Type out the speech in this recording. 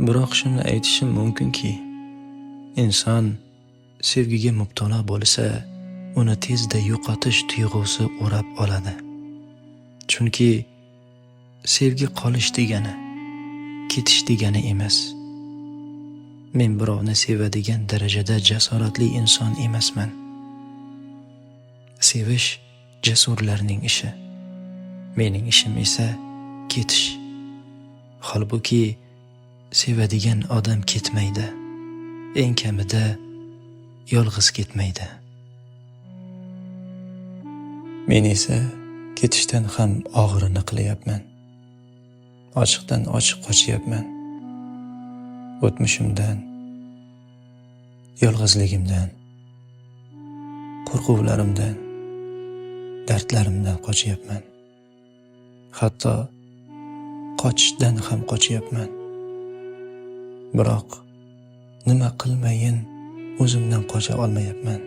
Biroq shuni aytishim mumkinki, inson sevgiga mubtalo bo'lsa, uni tezda yo'qotish tuyg'usi o'rab oladi. Chunki sevgi qolish degani, ketish degani emas. Men birovni sevadigan darajada jasoratli inson emasman. Sevish jasurlarning ishi. Mening ishim esa ketish. Holbuki sevadigan odam ketmaydi. Eng kamida yolg'iz ketmaydi. Men esa ketishdan ham og'irini qilyapman. Ochiqdan ochiq qochyapman. O'tmishimdan, yolg'izligimdan, qo'rquvlarimdan, dardlarimdan qochyapman. Hatto qochishdan ham qochyapman. Biroq nima qilmayin o'zimdan qocha olmayapman.